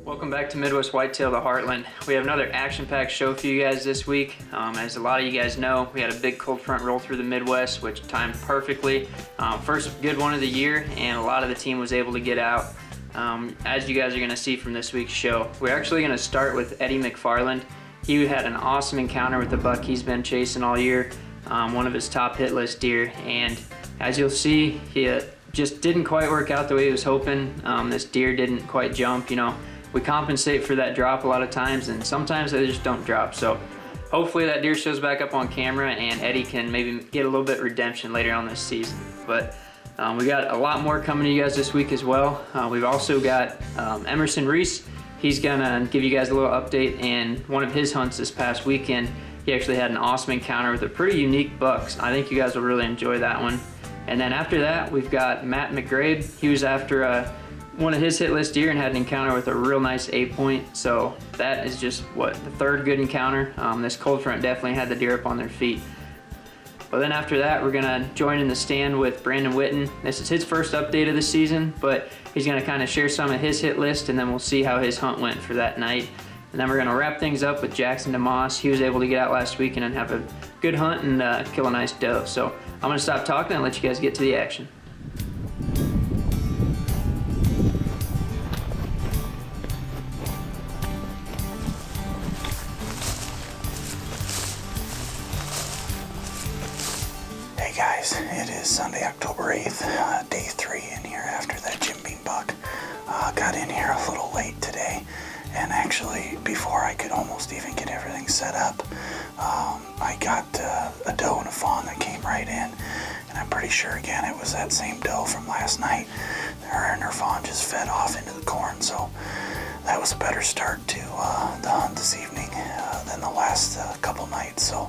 Welcome back to Midwest Whitetail, the Heartland. We have another action-packed show for you guys this week. As a lot of you guys know, we had a big cold front roll through the Midwest, which timed perfectly. First good one of the year, and a lot of the team was able to get out. As you guys are going to see from this week's show, we're actually going to start with Eddie McFarland. He had an awesome encounter with the buck he's been chasing all year, one of his top hit list deer, and as you'll see, he just didn't quite work out the way he was hoping. This deer didn't quite jump, you know. We compensate for that drop a lot of times, and sometimes they just don't drop. So hopefully that deer shows back up on camera and Eddie can maybe get a little bit of redemption later on this season. But we got a lot more coming to you guys this week as well. We've also got Emerson Ries. He's gonna give you guys a little update in one of his hunts this past weekend. He actually had an awesome encounter with a pretty unique buck. I think you guys will really enjoy that one. And then after that, we've got Matt Margrabe. He was after one of his hit list deer and had an encounter with a real nice 8-point. So that is just the third good encounter. This cold front definitely had the deer up on their feet. But then after that, we're gonna join in the stand with Brandon Whitten. This is his first update of the season, but he's gonna kind of share some of his hit list, and then we'll see how his hunt went for that night. And then we're gonna wrap things up with Jackson DeMoss. He was able to get out last weekend and have a good hunt and kill a nice doe. So I'm gonna stop talking and let you guys get to the action. Hey guys, it is Sunday, October 8th, day 3 in here after that Jim Beam buck. Got in here a little late today, and actually before I could almost even get everything set up, I got a doe and a fawn that came right in, and I'm pretty sure again it was that same doe from last night. Her and her fawn just fed off into the corn, so that was a better start to the hunt this evening than the last couple nights. So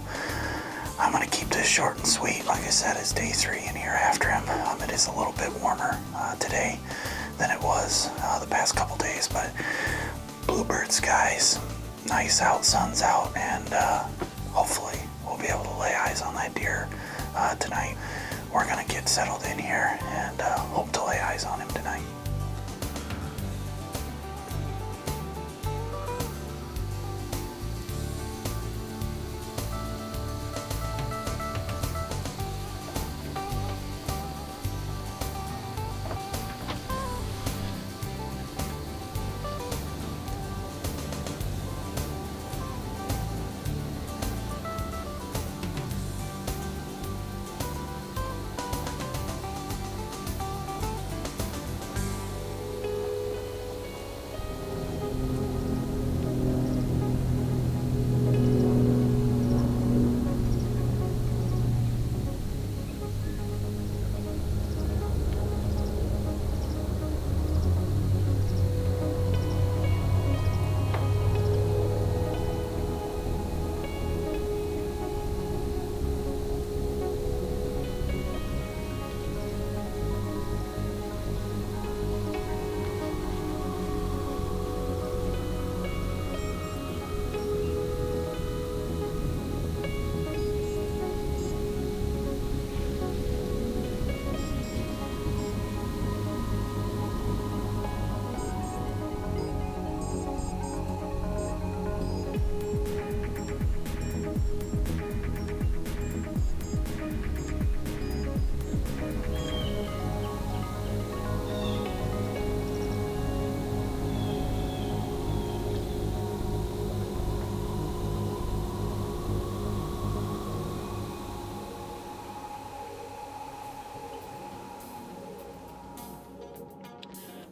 I'm going to keep this short and sweet. Like I said, it's day 3 in here after him. It is a little bit warmer today than it was the past couple days, but bluebird skies, nice out, sun's out, and hopefully we'll be able to lay eyes on that deer tonight. We're going to get settled in here and hope to lay eyes on him tonight.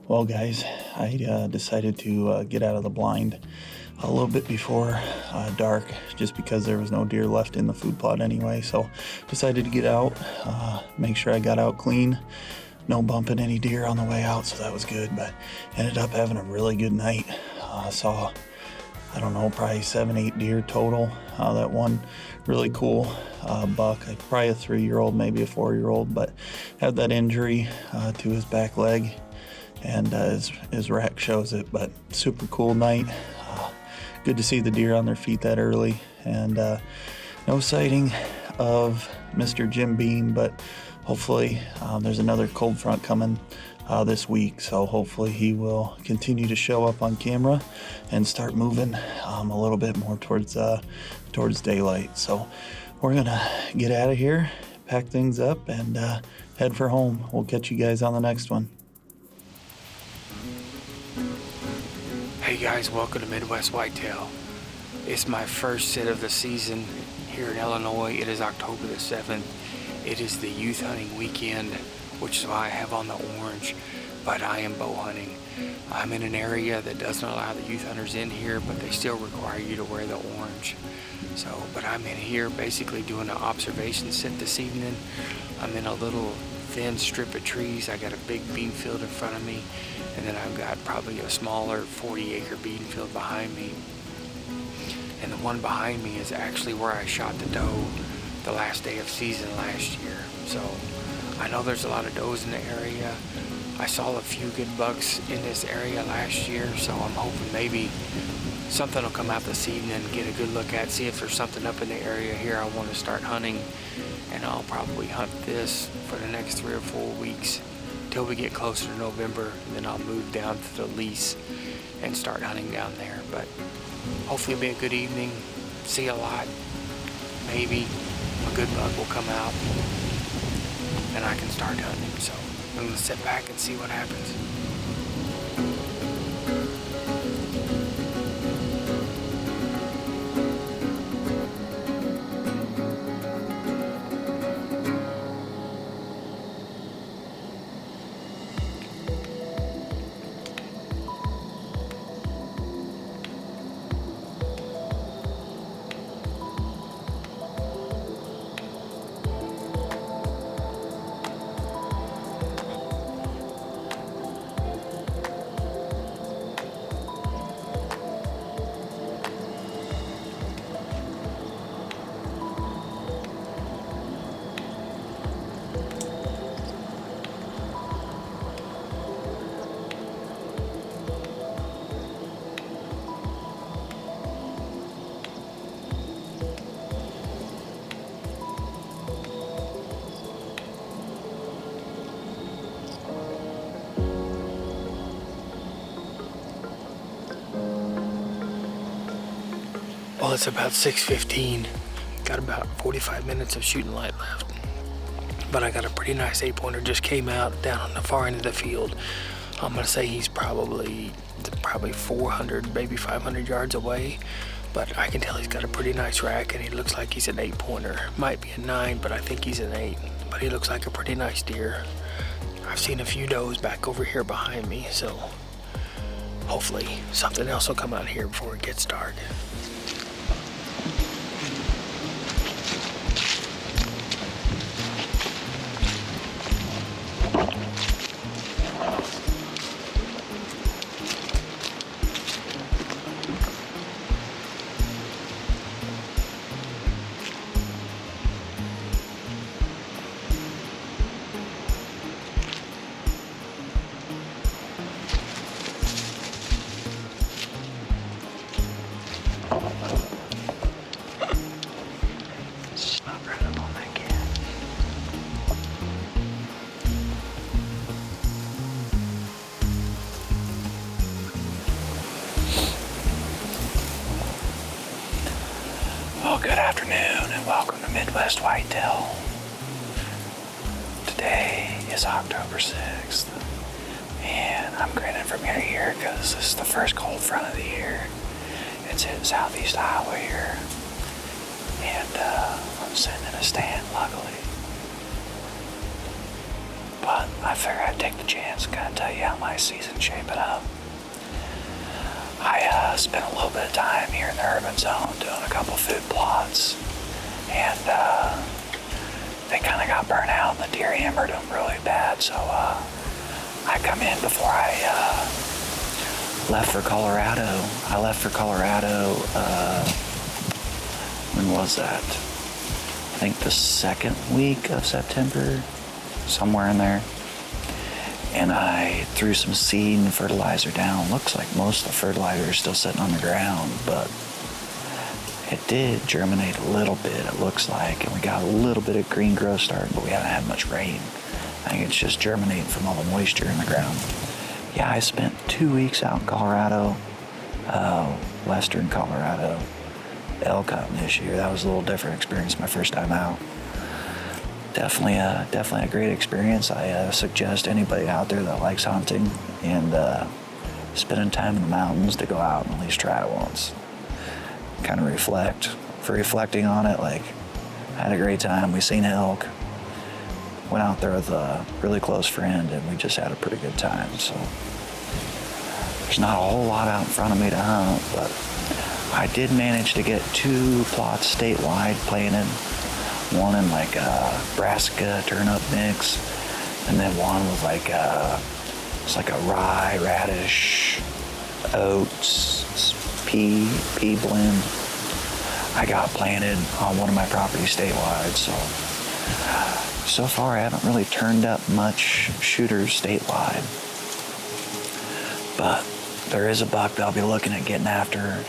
Well guys, I decided to get out of the blind a little bit before dark, just because there was no deer left in the food plot anyway. So decided to get out, make sure I got out clean, no bumping any deer on the way out, so that was good. But ended up having a really good night. Saw, I don't know, probably 7-8 deer total. That one really cool buck, probably a 3-year-old, maybe a 4-year-old, but had that injury to his back leg, and his rack shows it. But super cool night. Good to see the deer on their feet that early, and no sighting of Mr. Jim Beam, but hopefully there's another cold front coming this week. So hopefully he will continue to show up on camera and start moving a little bit more towards daylight. So we're gonna get out of here, pack things up, and head for home. We'll catch you guys on the next one. Hey guys, welcome to Midwest Whitetail. It's my first sit of the season here in Illinois. It is October the 7th. It is the youth hunting weekend, which is why I have on the orange, but I am bow hunting. I'm in an area that doesn't allow the youth hunters in here, but they still require you to wear the orange. But I'm in here basically doing an observation sit this evening. I'm in a little thin strip of trees. I got a big bean field in front of me, and then I've got probably a smaller 40-acre bean field behind me. And the one behind me is actually where I shot the doe the last day of season last year. So I know there's a lot of does in the area. I saw a few good bucks in this area last year, so I'm hoping maybe something will come out this evening and get a good look at, see if there's something up in the area here I want to start hunting. And I'll probably hunt this for the next 3 or 4 weeks till we get closer to November, and then I'll move down to the lease and start hunting down there. But hopefully it'll be a good evening, see a lot, maybe a good buck will come out and I can start hunting. So I'm gonna sit back and see what happens. Well, it's about 6:15. Got about 45 minutes of shooting light left. But I got a pretty nice 8-pointer just came out down on the far end of the field. I'm gonna say he's probably 400, maybe 500 yards away. But I can tell he's got a pretty nice rack, and he looks like he's an 8-pointer. Might be a 9, but I think he's an 8. But he looks like a pretty nice deer. I've seen a few does back over here behind me, so hopefully something else will come out here before it gets dark. Well, good afternoon and welcome to Midwest Whitetail. Today is October 6th, and I'm grinning from ear to ear because this is the first cold front of the year. It's hitting Southeast Iowa here, and I'm sitting in a stand, luckily. But I figured I'd take the chance and kind of tell you how my season's shaping up. I spent a little bit of time here in the urban zone doing a couple food plots, and they kind of got burnt out and the deer hammered them really bad, so I come in before I left for Colorado. I left for Colorado, when was that? I think the second week of September, somewhere in there. And I threw some seed and fertilizer down. Looks like most of the fertilizer is still sitting on the ground, but it did germinate a little bit, it looks like. And we got a little bit of green growth starting, but we haven't had much rain. I think it's just germinating from all the moisture in the ground. Yeah, I spent 2 weeks out in Colorado, western Colorado, elk hunting this year. That was a little different experience, my first time out. Definitely a great experience. I suggest anybody out there that likes hunting and spending time in the mountains to go out and at least try it once. Kind of reflect. For reflecting on it, like, I had a great time. We seen elk. Went out there with a really close friend, and we just had a pretty good time. So there's not a whole lot out in front of me to hunt, but I did manage to get 2 plots statewide planted. One in like a brassica turnip mix, and then one with like it's like a rye, radish, oats, pea blend. I got planted on one of my properties statewide, so far I haven't really turned up much shooters statewide. But there is a buck that I'll be looking at getting after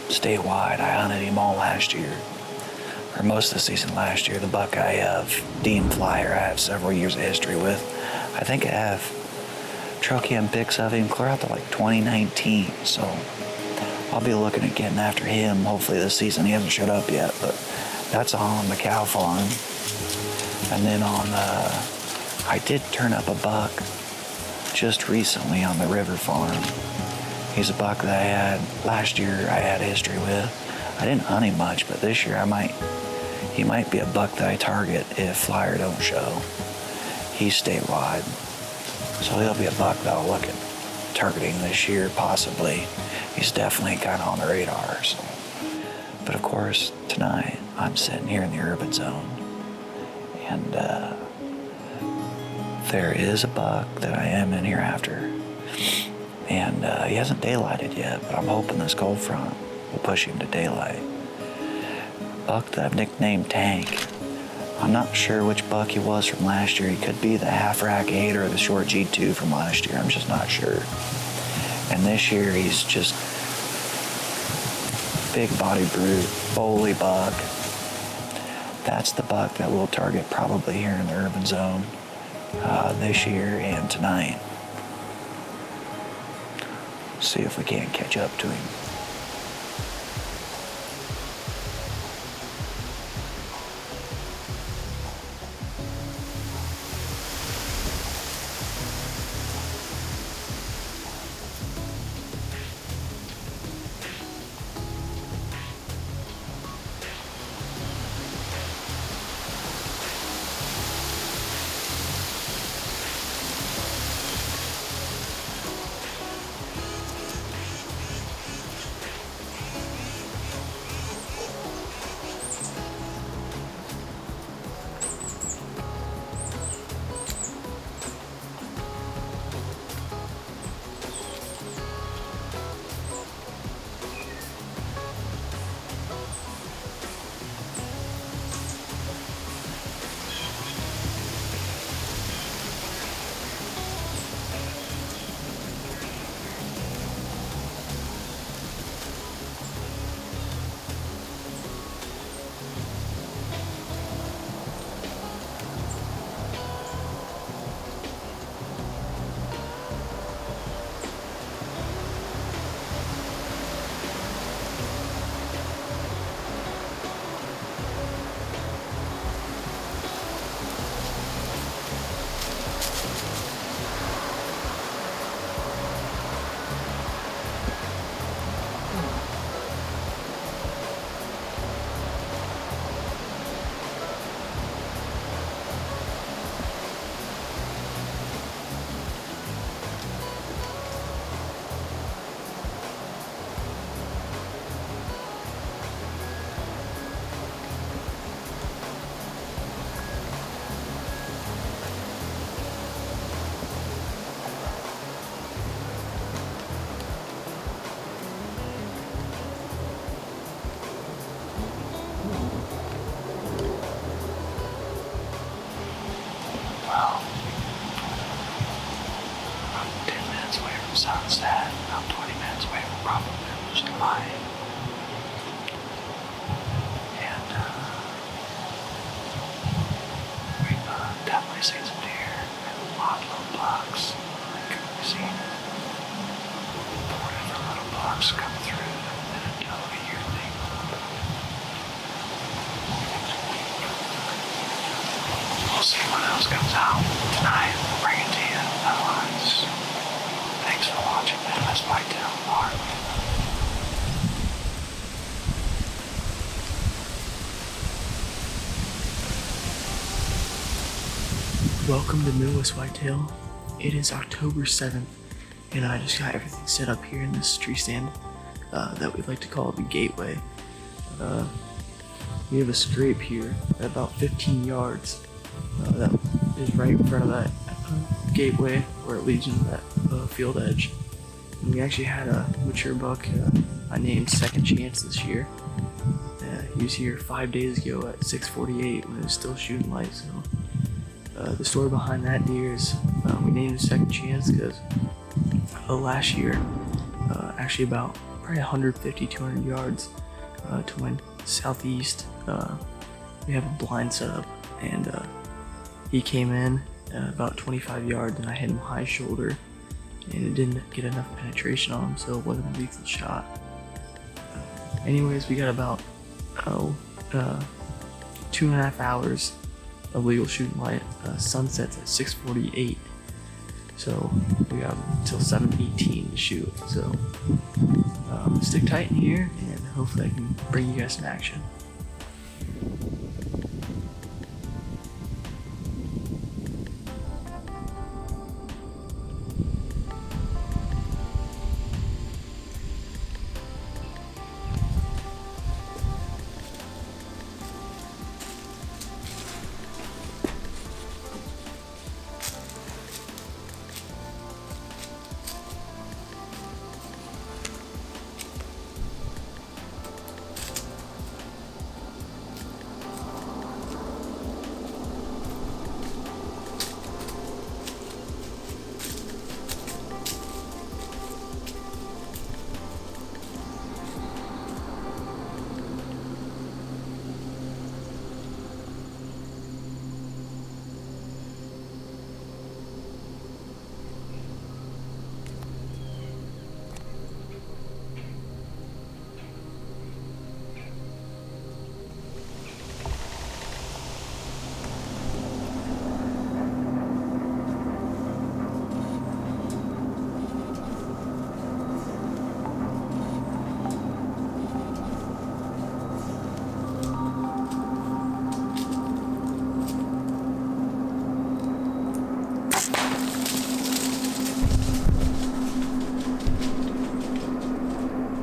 statewide. I hunted him all last year, or most of the season last year. The buck I have deemed flyer, I have several years of history with. I think I have trail cam pics of him clear out to like 2019, so I'll be looking at getting after him hopefully this season. He hasn't showed up yet, but that's on the cow farm. And then I did turn up a buck just recently on the river farm. He's a buck that I had last year. I had history with. I didn't hunt him much, but this year he might be a buck that I target if flyer don't show. He's statewide, so he'll be a buck that I'll look at targeting this year possibly. He's definitely kind of on the radar. So. But of course, tonight I'm sitting here in the urban zone, and there is a buck that I am in here after, and he hasn't daylighted yet, but I'm hoping this cold front will push him to daylight. Buck that I've nicknamed Tank. I'm not sure which buck he was from last year. He could be the half rack 8 or the short G2 from last year. I'm just not sure. And this year he's just big body brute, bowly buck. That's the buck that we'll target probably here in the urban zone this year and tonight. See if we can't catch up to him. Sunset, about 20 minutes away from probably losing light. And we've definitely close come through. You know, look at your thing. We'll see what else comes out tonight. We'll bring it to you. Otherwise, thanks for watching Midwest Whitetail Heartland. Welcome to Midwest Whitetail. It is October 7th, and I just got everything set up here in this tree stand that we like to call the gateway. We have a scrape here at about 15 yards that is right in front of that gateway where it leads into that field edge. And we actually had a mature buck I named Second Chance this year. He was here 5 days ago at 6:48 when it was still shooting light. So the story behind that deer is we named him Second Chance because last year, actually about probably 150, 200 yards to my southeast, we have a blind setup, and he came in about 25 yards, and I hit him high shoulder, and it didn't get enough penetration on him, so it wasn't a lethal shot. Anyways, we got about 2.5 hours of legal shooting light. Sunsets at 6:48, so we got until 7:18 to shoot. So stick tight in here, and hopefully I can bring you guys some action.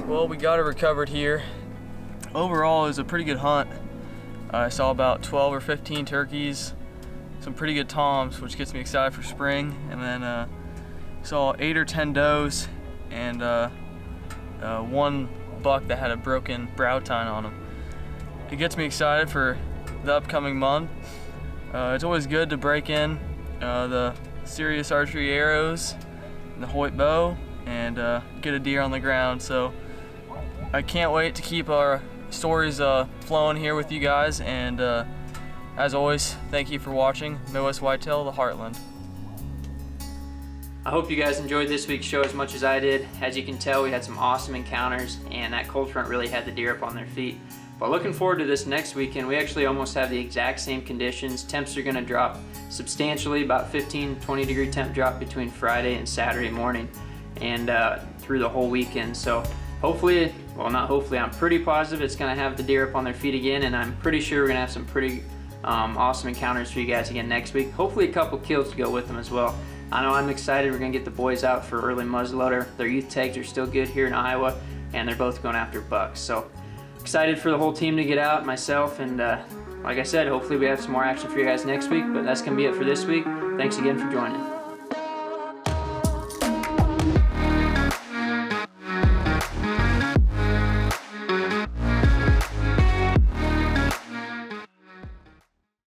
Well, we got it recovered here. Overall, it was a pretty good hunt. I saw about 12 or 15 turkeys, some pretty good toms, which gets me excited for spring, and then saw 8 or 10 does and one buck that had a broken brow tine on him. It gets me excited for the upcoming month. It's always good to break in the serious archery arrows and the Hoyt bow and get a deer on the ground. So I can't wait to keep our stories flowing here with you guys, and as always, thank you for watching Midwest Whitetail, the Heartland. I hope you guys enjoyed this week's show as much as I did. As you can tell, we had some awesome encounters, and that cold front really had the deer up on their feet. But looking forward to this next weekend. We actually almost have the exact same conditions. Temps are going to drop substantially, about 15-20 degree temp drop between Friday and Saturday morning, and through the whole weekend. So hopefully, well, not hopefully, I'm pretty positive it's going to have the deer up on their feet again, and I'm pretty sure we're going to have some pretty awesome encounters for you guys again next week. Hopefully a couple kills to go with them as well. I know I'm excited. We're going to get the boys out for early muzzleloader. Their youth tags are still good here in Iowa, and they're both going after bucks. So excited for the whole team to get out, myself, and like I said, hopefully we have some more action for you guys next week, but that's going to be it for this week. Thanks again for joining.